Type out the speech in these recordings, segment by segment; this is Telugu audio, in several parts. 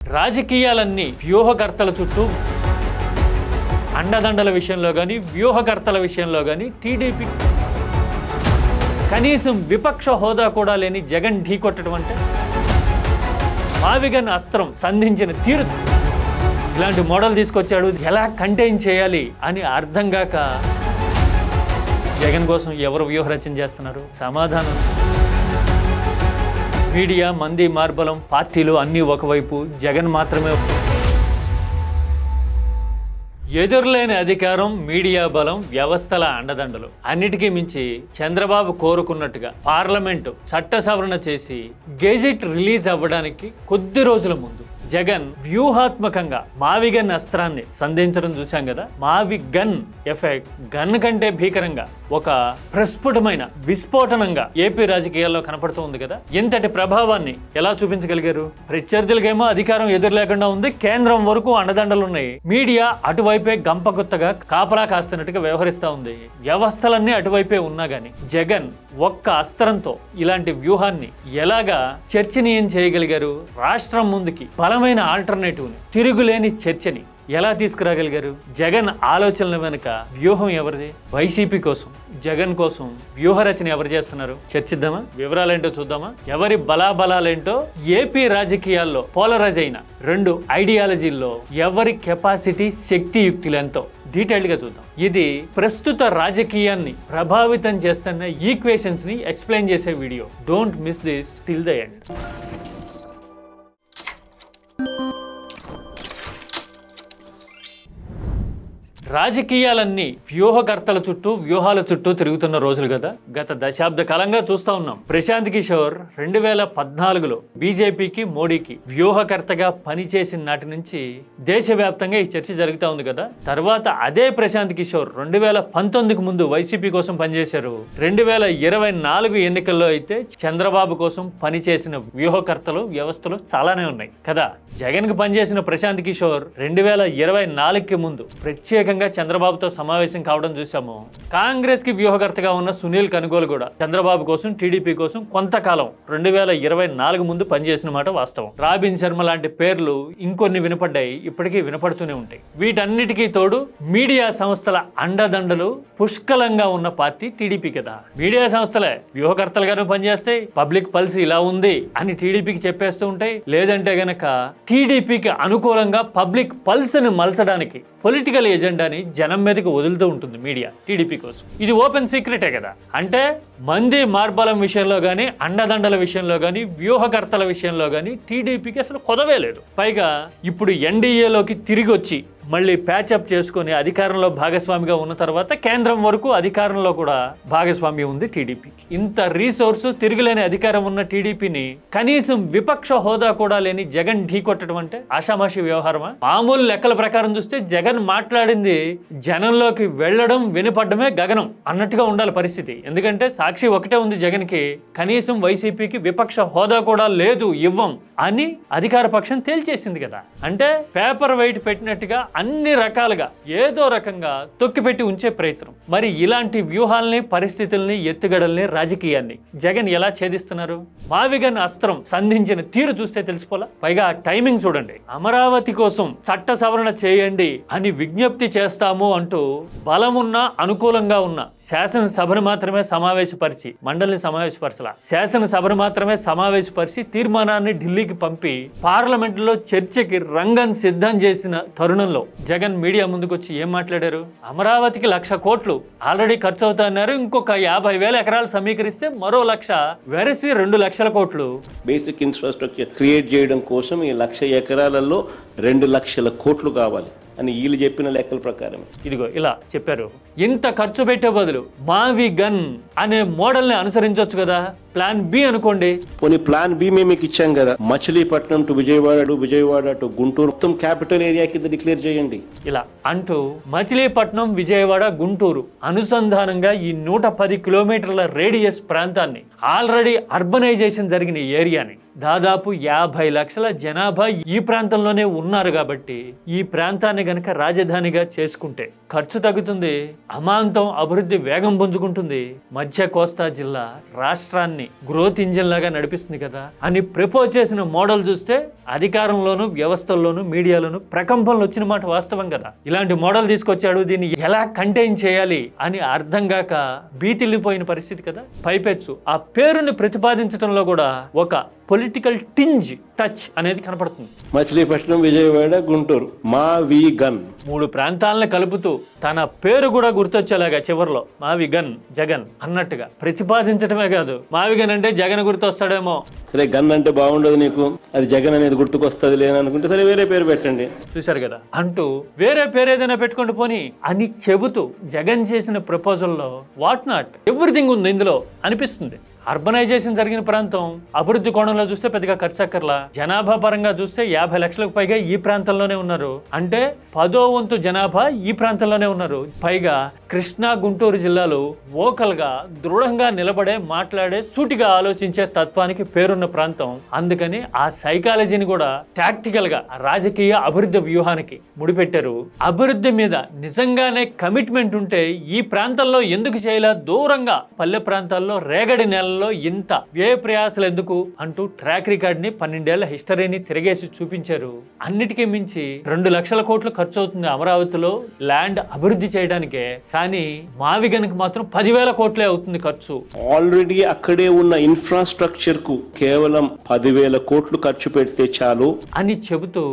రాజకీయాలన్నీ వ్యూహకర్తల చుట్టూ అండదండల విషయంలో కానీ వ్యూహకర్తల విషయంలో కానీ టీడీపీ కనీసం విపక్ష హోదా కూడా లేని జగన్ ఢీకొట్టడం అంటే మావిగన్ అస్త్రం సంధించిన తీరు ఇలాంటి మోడల్ తీసుకొచ్చాడు. ఎలా కంటైన్ చేయాలి అని అర్థం కాక జగన్ కోసం ఎవరు వ్యూహరచన చేస్తున్నారు? సమాధానం మీడియా, మంది మార్బలం, పార్టీలు అన్నీ ఒకవైపు, జగన్ మాత్రమే. ఎదురులేని అధికారం, మీడియా బలం, వ్యవస్థల అండదండలు అన్నిటికీ మించి చంద్రబాబు కోరుకున్నట్టుగా పార్లమెంటు చట్ట సవరణ చేసి గెజిట్ రిలీజ్ అవ్వడానికి కొద్ది రోజుల ముందు జగన్ వ్యూహాత్మకంగా మావిగన్ అస్త్రాన్ని సంధించడం చూశాం కదా. మావిగన్ ఎఫెక్ట్ గన్ కంటే భీకరంగా ఒక ప్రస్ఫుటమైన విస్ఫోటనంగా ఏపీ రాజకీయాల్లో కనపడుతూ ఉంది కదా. ఇంతటి ప్రభావాన్ని ఎలా చూపించగలిగారు? ప్రత్యర్థులకేమో అధికారం ఎదురు లేకుండా ఉంది, కేంద్రం వరకు అండదండలు ఉన్నాయి. మీడియా అటువైపే గంపగుత్తగా కాపలా కాస్తున్నట్టుగా వ్యవహరిస్తూ ఉంది. వ్యవస్థలన్నీ అటువైపే ఉన్నా గానీ జగన్ ఒక్క అస్త్రంతో ఇలాంటి వ్యూహాన్ని ఎలాగా చర్చనీయం చేయగలిగారు? రాష్ట్రం ముందుకి బలమైన ఆల్టర్నేటివ్ని, తిరుగులేని చర్చని ఎలా తీసుకురాగలిగారు? జగన్ ఆలోచనల వెనుక వ్యూహం ఎవరిది? వైసీపీ కోసం, జగన్ కోసం వ్యూహరచన ఎవరు చేస్తున్నారు? చర్చిద్దామా? వివరాలేంటో చూద్దామా? ఎవరి బలాబలాలేంటో ఏపీ రాజకీయాల్లో పోలరైజ్ అయిన రెండు ఐడియాలజీల్లో ఎవరి కెపాసిటీ, శక్తి, యుక్తులెంతో డీటెయిల్డ్గా చూద్దాం. ఇది ప్రస్తుత రాజకీయాన్ని ప్రభావితం చేస్తున్న ఈక్వేషన్స్ ని ఎక్స్ప్లెయిన్ చేసే వీడియో. Don't miss this till the end. రాజకీయాలన్నీ వ్యూహకర్తల చుట్టూ, వ్యూహాల చుట్టూ తిరుగుతున్న రోజులు కదా. గత దశాబ్ద కాలంగా చూస్తూ ఉన్నాం. ప్రశాంత్ కిషోర్ 2014లో బీజేపీకి, మోడీకి వ్యూహకర్తగా పనిచేసిన నాటి నుంచి దేశవ్యాప్తంగా ఈ చర్చ జరుగుతూ ఉంది కదా. తర్వాత అదే ప్రశాంత్ కిషోర్ 2019కి ముందు వైసీపీ కోసం పనిచేశారు. 2024 ఎన్నికల్లో అయితే చంద్రబాబు కోసం పనిచేసిన వ్యూహకర్తలు, వ్యవస్థలు చాలానే ఉన్నాయి కదా. జగన్కి పనిచేసిన ప్రశాంత్ కిషోర్ 2024కి ముందు ప్రత్యేకంగా చంద్రబాబుతో సమావేశం కావడం చూసాము. కాంగ్రెస్ కి వ్యూహకర్తగా ఉన్న సునీల్ కనుగోలు కూడా చంద్రబాబు కోసం, టీడీపీ కోసం కొంతకాలం 2024 ముందు పనిచేసిన మాట వాస్తవం. రాబిన్ శర్మ లాంటి పేర్లు ఇంకొన్ని వినపడ్డాయి, ఇప్పటికీ వినపడుతూనే ఉంటాయి. వీటన్నిటికీ తోడు మీడియా సంస్థల అండదండలు పుష్కలంగా ఉన్న పార్టీ టీడీపీ కదా. మీడియా సంస్థలే వ్యూహకర్తలుగానే పనిచేస్తాయి. పబ్లిక్ పల్స్ ఇలా ఉంది అని టీడీపీకి చెప్పేస్తూ ఉంటాయి. లేదంటే గనక టీడీపీకి అనుకూలంగా పబ్లిక్ పల్స్ ని మలచడానికి పొలిటికల్ ఎజెండాని జనం మీదకి వదులుతూ ఉంటుంది మీడియా టీడీపీ కోసం. ఇది ఓపెన్ సీక్రెటే కదా. అంటే మంది మార్బలం విషయంలో కానీ, అండదండల విషయంలో కానీ, వ్యూహకర్తల విషయంలో కానీ టీడీపీకి అసలు కొదవే లేదు. పైగా ఇప్పుడు ఎన్డీఏలోకి తిరిగి వచ్చి మళ్ళీ ప్యాచప్ చేసుకుని అధికారంలో భాగస్వామిగా ఉన్న తర్వాత కేంద్రం వరకు అధికారంలో కూడా భాగస్వామ్యం ఉంది టీడీపీకి. ఇంత రీసోర్సు, తిరుగులేని అధికారం ఉన్న టీడీపీని కనీసం విపక్ష హోదా కూడా లేని జగన్ ఢీకొట్టడం అంటే ఆషామాషి వ్యవహారమా? మామూలు లెక్కల ప్రకారం చూస్తే జగన్ మాట్లాడింది జనంలోకి వెళ్ళడం, వినపడమే గగనం అన్నట్టుగా ఉండాలి పరిస్థితి. ఎందుకంటే సాక్షి ఒకటే ఉంది జగన్కి, కనీసం వైసీపీకి విపక్ష హోదా కూడా లేదు, ఇవ్వం అని అధికార పక్షం తేల్చేసింది కదా. అంటే పేపర్ వెయిట్ పెట్టినట్టుగా అన్ని రకాలుగా ఏదో రకంగా తొక్కిపెట్టి ఉంచే ప్రయత్నం. మరి ఇలాంటి వ్యూహాల్ని, పరిస్థితుల్ని, ఎత్తుగడల్ని, రాజకీయాన్ని జగన్ ఎలా ఛేదిస్తున్నారు? మావిగన్ అస్త్రం సంధించిన తీరు చూస్తే తెలిసిపోలా. పైగా టైమింగ్ చూడండి. అమరావతి కోసం చట్ట సవరణ చేయండి అని విజ్ఞప్తి చేస్తాము అంటూ బలమున్న, అనుకూలంగా ఉన్న శాసనసభను మాత్రమే సమావేశపరిచి, మండలిని సమావేశపరచలా, శాసనసభను మాత్రమే సమావేశపరిచి తీర్మానాన్ని ఢిల్లీకి పంపి పార్లమెంట్లో చర్చకి రంగం సిద్ధం చేసిన తరుణంలో జగన్ మీడియా ముందుకు వచ్చి ఏం మాట్లాడారు? అమరావతికి 1,00,000 కోట్లు ఆల్రెడీ ఖర్చు అవుతున్నారు, ఇంకొక 50,000 ఎకరాలు సమీకరిస్తే మరో 1,00,000 వెరసి 2,00,000 కోట్లు బేసిక్ ఇన్ఫ్రాస్ట్రక్చర్ క్రియేట్ చేయడం కోసం ఈ 1,00,000 ఎకరాలలో 2,00,000 కోట్లు కావాలి అని వీళ్ళు చెప్పిన లెక్కల ప్రకారం ఇదిగో ఇలా చెప్పారు. ఇంత ఖర్చు పెట్టే బదులు మావిగన్ అనే మోడల్ని అనుసరించవచ్చు కదా. ప్లాన్ బి అనుకోండి. పోనీ ప్లాన్ బి మేము మీకు ఇచ్చాం కదా. మచిలీపట్నం టు విజయవాడ టు గుంటూరు మొత్తం క్యాపిటల్ ఏరియా కింద డిక్లేర్ చేయండి ఇలా అంటూ మచిలీపట్నం, విజయవాడ, గుంటూరు అనుసంధానంగా ఈ 110 కిలోమీటర్ల రేడియస్ ప్రాంతాన్ని, ఆల్రెడీ అర్బనైజేషన్ జరిగిన ఏరియాని దాదాపు 50 లక్షల జనాభా ఈ ప్రాంతంలోనే ఉన్నారు కాబట్టి ఈ ప్రాంతాన్ని గనక రాజధానిగా చేసుకుంటే ఖర్చు తగ్గుతుంది, అమాంతం అభివృద్ధి వేగం పుంజుకుంటుంది, మధ్య కోస్తా జిల్లా రాష్ట్రాన్ని గ్రోత్ ఇంజిన్ లాగా నడిపిస్తుంది కదా అని ప్రపోజ్ చేసిన మోడల్ చూస్తే అధికారంలోను, వ్యవస్థల్లోను, మీడియాలోను ప్రకంపనలు వచ్చిన మాట వాస్తవం కదా. ఇలాంటి మోడల్ తీసుకొచ్చాడు, దీన్ని ఎలా కంటైన్ చేయాలి అని అర్థం కాక బీతిల్లిపోయిన పరిస్థితి కదా. పైపెచ్చు ఆ పేరుని ప్రతిపాదించడంలో కూడా ఒక పొలిటికల్ టింజ్ టచ్ అనేది కనపడుతుంది. మచిలీపట్నం, విజయవాడ, గుంటూరు మావి గన్ 3 ప్రాంతాలను కలుపుతూ తన పేరు కూడా గుర్తొచ్చేలాగా చివరిలో మావిగన్ జగన్ అన్నట్టుగా ప్రతిపాదించడమే కాదు, మావిగన్ అంటే జగన్ గుర్తొస్తాడేమో, సరే గన్ అంటే బాగుండదు నీకు, అది జగన్ అనేది గుర్తుకొస్తుంది లేననుకుంటే సరే వేరే పేరు పెట్టండి, చూశారు కదా అంటూ వేరే పేరు ఏదైనా పెట్టుకోండి పోనీ అని చెబుతూ జగన్ చేసిన ప్రపోజల్లో వాట్ నాట్ ఎవ్రీథింగ్ ఉంది ఇందులో అనిపిస్తుంది. అర్బనైజేషన్ జరిగిన ప్రాంతం, అభివృద్ధి కోణంలో చూస్తే పెద్దగా ఖర్చు అక్కర్లా, జనాభా పరంగా చూస్తే 50 లక్షలకు పైగా ఈ ప్రాంతంలోనే ఉన్నారు, అంటే 10వ వంతు జనాభా ఈ ప్రాంతంలోనే ఉన్నారు. పైగా కృష్ణా, గుంటూరు జిల్లాలు వోకల్ గా దృఢంగా నిలబడే, మాట్లాడే, సూటిగా ఆలోచించే తత్వానికి పేరున్న ప్రాంతం. అందుకని ఆ సైకాలజీని కూడా టాక్టికల్ గా రాజకీయ అభివృద్ధి వ్యూహానికి ముడిపెట్టారు. అభివృద్ధి మీద నిజంగానే కమిట్మెంట్ ఉంటే ఈ ప్రాంతంలో ఎందుకు చేయలే, దూరంగా పల్లె ప్రాంతాల్లో రేగడి నెల ఇంత వ్యయ ప్రయాసాలు ఎందుకు అంటూ ట్రాక్ రికార్డ్ ని 12 ఏళ్ల హిస్టరీని తిరగేసి చూపించారు. అన్నిటికీ మించి 2 లక్షల కోట్లు ఖర్చు అవుతుంది అమరావతిలో ల్యాండ్ అభివృద్ధి చేయడానికే, కానీ మావిగన్కి మాత్రం 10,000 కోట్లే అవుతుంది ఖర్చు. ఆల్రెడీ అక్కడే ఉన్న ఇన్ఫ్రాస్ట్రక్చర్ కు కేవలం 10,000 కోట్లు ఖర్చు పెడితే చాలు అని చెబుతూ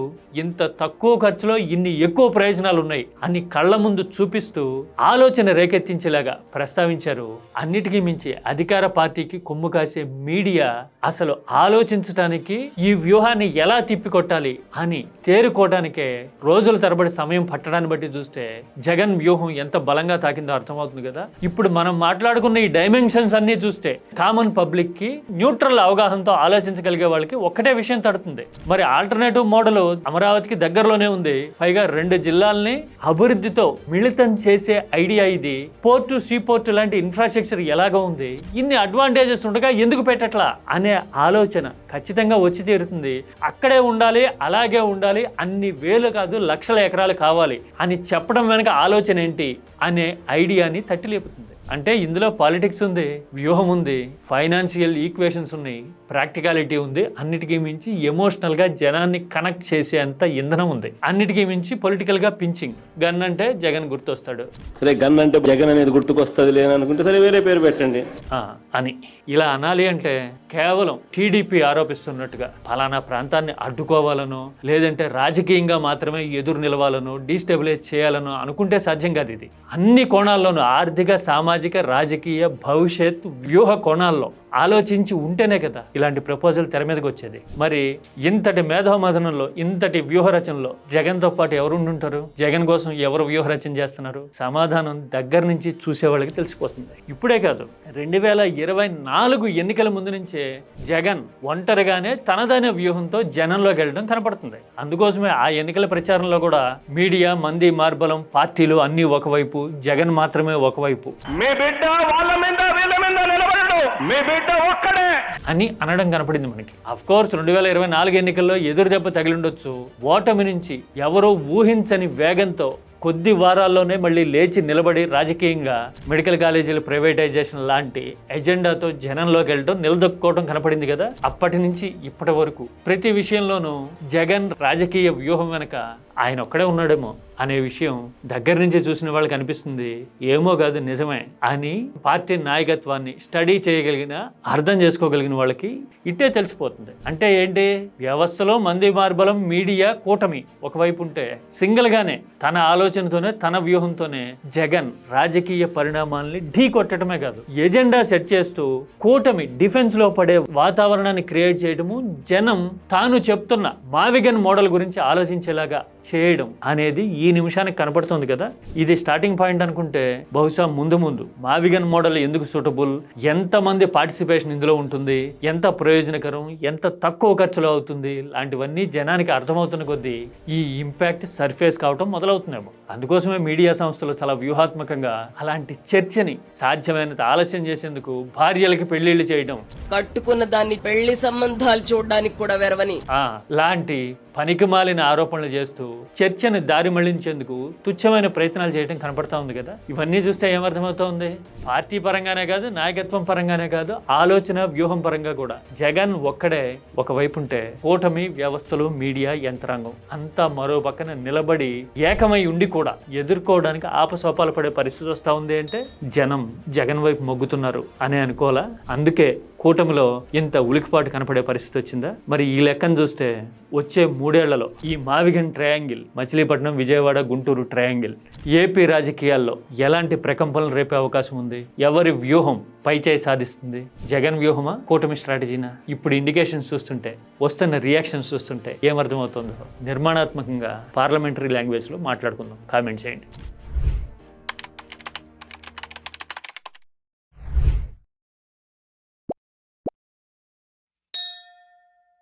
ఇంత తక్కువ ఖర్చులో ఇన్ని ఎక్కువ ప్రయోజనాలు ఉన్నాయి అని కళ్ళ ముందు చూపిస్తూ ఆలోచన రేకెత్తించేలాగా ప్రస్తావించారు. అన్నిటికీ మించి అధికార పార్టీకి కొమ్ము కాసే మీడియా అసలు ఆలోచించడానికి, ఈ వ్యూహాన్ని ఎలా తిప్పికొట్టాలి అని తేరుకోవడానికే రోజుల తరబడి సమయం పట్టడాన్ని బట్టి చూస్తే జగన్ వ్యూహం ఎంత బలంగా తాకిందో అర్థమవుతుంది కదా. ఇప్పుడు మనం మాట్లాడుకున్న ఈ డైమెన్షన్స్ అన్ని చూస్తే కామన్ పబ్లిక్ కి న్యూట్రల్ అవగాహనతో ఆలోచించగలిగే వాళ్ళకి ఒక్కటే విషయం తడుతుంది. మరి ఆల్టర్నేటివ్ మోడల్ అమరావతికి దగ్గరలోనే ఉంది, పైగా 2 జిల్లాల్ని అభివృద్ధితో మిళితం చేసే ఐడియా ఇది. పోర్టు, సీపోర్టు లాంటి ఇన్ఫ్రాస్ట్రక్చర్ ఎలాగో ఉంది, ఇన్ని అడ్వాంటేజెస్ ఉండగా ఎందుకు పెట్టట్లా అనే ఆలోచన ఖచ్చితంగా వచ్చి తీరుతుంది. అక్కడే ఉండాలి, అలాగే ఉండాలి, అన్ని వేలు కాదు లక్షల ఎకరాలు కావాలి అని చెప్పడం వెనక ఆలోచన ఏంటి అనే ఐడియాని తట్టి లేపుతుంది. అంటే ఇందులో పాలిటిక్స్ ఉంది, వ్యూహం ఉంది, ఫైనాన్షియల్ ఈక్వేషన్స్ ఉన్నాయి, ప్రాక్టికాలిటీ ఉంది, అన్నిటికీ మించి ఎమోషనల్ గా జనాన్ని కనెక్ట్ చేసే అంత ఇంధనం ఉంది, అన్నిటికీ మించి పొలిటికల్ గా పించింగ్. గన్ అంటే జగన్ గుర్తొస్తాడు, సరే గన్ అంటే జగన్ అనేది గుర్తుకొస్తుంది లేననుకుంటే సరే వేరే పేరు పెట్టండి అని ఇలా అనాలి. అంటే కేవలం టీడీపీ ఆరోపిస్తున్నట్టుగా ఫలానా ప్రాంతాన్ని అడ్డుకోవాలనో లేదంటే రాజకీయంగా మాత్రమే ఎదురు నిలవాలనో డీస్టెబిలైజ్ చేయాలనో అనుకుంటే సాధ్యం కాదు. ఇది అన్ని కోణాల్లోనూ ఆర్థిక, సామాజిక, రాజకీయ, భవిష్యత్ వ్యూహ కోణాల్లో ఆలోచించి ఉంటేనే కదా ఇలాంటి ప్రపోజల్ తెర మీదకి వచ్చేది. మరి ఇంతటి మేధామథనంలో, ఇంతటి వ్యూహ రచనలో జగన్తో పాటు ఎవరు ఉంటుంటారు? జగన్ కోసం ఎవరు వ్యూహ రచన చేస్తున్నారు? సమాధానం దగ్గర నుంచి చూసే వాళ్ళకి తెలిసిపోతుంది. ఇప్పుడే కాదు, 2024 ఎన్నికల ముందు నుంచే జగన్ ఒంటరిగానే తనదైన వ్యూహంతో జనంలోకి వెళ్ళడం కనపడుతుంది. అందుకోసమే ఆ ఎన్నికల ప్రచారంలో కూడా మీడియా, మంది మార్బలం, పార్టీలు అన్నీ ఒకవైపు, జగన్ మాత్రమే ఒకవైపు అని అనడం కనపడింది మనకి. అఫ్ కోర్స్ 2024 ఎన్నికల్లో ఎదురు దెబ్బ తగిలిండొచ్చు. ఓటమి నుంచి ఎవరో ఊహించని వేగంతో కొద్ది వారాల్లోనే మళ్ళీ లేచి నిలబడి రాజకీయంగా మెడికల్ కాలేజీల ప్రైవేటైజేషన్ లాంటి ఎజెండాతో జనంలోకి వెళ్ళడం, నిలదొక్కుకోవడం కనపడింది కదా. అప్పటి నుంచి ఇప్పటి వరకు ప్రతి విషయంలోనూ జగన్ రాజకీయ వ్యూహం వెనక ఆయన ఒక్కడే ఉన్నాడేమో అనే విషయం దగ్గర నుంచి చూసిన వాళ్ళకి అనిపిస్తుంది. ఏమో కాదు నిజమే అని పార్టీ నాయకత్వాన్ని స్టడీ చేయగలిగిన, అర్థం చేసుకోగలిగిన వాళ్ళకి ఇట్టే తెలిసిపోతుంది. అంటే ఏంటి, వ్యవస్థలో మంది మార్బలం, మీడియా, కూటమి ఒకవైపు ఉంటే సింగిల్ గానే తన ఆలోచనతోనే, తన వ్యూహంతోనే జగన్ రాజకీయ పరిణామాల్ని ఢీ కొట్టడమే కాదు, ఎజెండా సెట్ చేస్తూ కూటమి డిఫెన్స్ లో పడే వాతావరణాన్ని క్రియేట్ చేయడము, జనం తాను చెప్తున్న మావిగన్ మోడల్ గురించి ఆలోచించేలాగా చేయడం అనేది ఈ ఈ నిమిషానికి కనపడుతుంది కదా. ఇది స్టార్టింగ్ పాయింట్ అనుకుంటే బహుశా ముందు మావిగన్ మోడల్ ఎందుకు సూటబుల్, ఎంతమంది పార్టిసిపేషన్ ఇందులో ఉంటుంది, ఎంత ప్రయోజనకరం, ఎంత తక్కువ ఖర్చులో అవుతుంది, లాంటివన్నీ జనానికి అర్థమవుతున్న కొద్దీ ఈ ఇంపాక్ట్ సర్ఫేస్ కావటం మొదలవుతుందేమో. అందుకోసమే మీడియా సంస్థలు చాలా వ్యూహాత్మకంగా అలాంటి చర్చని సాధ్యమైనంత ఆలస్యం చేసేందుకు భార్యలకి పెళ్లిళ్లు చేయడం, కట్టుకున్న దాన్ని పెళ్లి సంబంధాలు చూడడానికి కూడా వెరవని లాంటి పనికిమాలిన ఆరోపణలు చేస్తూ చర్చను దారి మళ్లించేందుకు తుచ్చమైన ప్రయత్నాలు చేయడం కనపడతా ఉంది కదా. ఇవన్నీ చూస్తే ఏమర్థమవుతోంది, పార్టీ పరంగానే కాదు, నాయకత్వం పరంగానే కాదు, ఆలోచన వ్యూహం పరంగా కూడా జగన్ ఒక్కడే ఒకవైపు ఉంటే కూటమి వ్యవస్థలు, మీడియా యంత్రాంగం అంతా మరో పక్కన నిలబడి ఏకమై ఉండి కూడా ఎదుర్కోవడానికి ఆపసోపాలు పడే పరిస్థితి వస్తూ ఉంది. అంటే జనం జగన్ వైపు మొగ్గుతున్నారు అని అనుకోవాలా. అందుకే కూటమిలో ఇంత ఉలికిపాటు కనపడే పరిస్థితి వచ్చిందా. మరి ఈ లెక్కను చూస్తే వచ్చే 3 ఏళ్లలో ఈ మావిగన్ triangle, Machilipatnam, Vijayawada, Guntur triangle AP రాజకీయాల్లో ఎలాంటి ప్రకంపనలు రేపే అవకాశం ఉంది, ఎవరి వ్యూహం పైచేయి సాధిస్తుంది, జగన్ వ్యూహమా, కూటమి స్ట్రాటజీనా? ఇప్పుడు ఇండికేషన్స్ చూస్తుంటే, వస్తున్న రియాక్షన్స్ చూస్తుంటే ఏమర్థమవుతుందో నిర్మాణాత్మకంగా పార్లమెంటరీ లాంగ్వేజ్లో మాట్లాడుకుందాం. కామెంట్ చేయండి.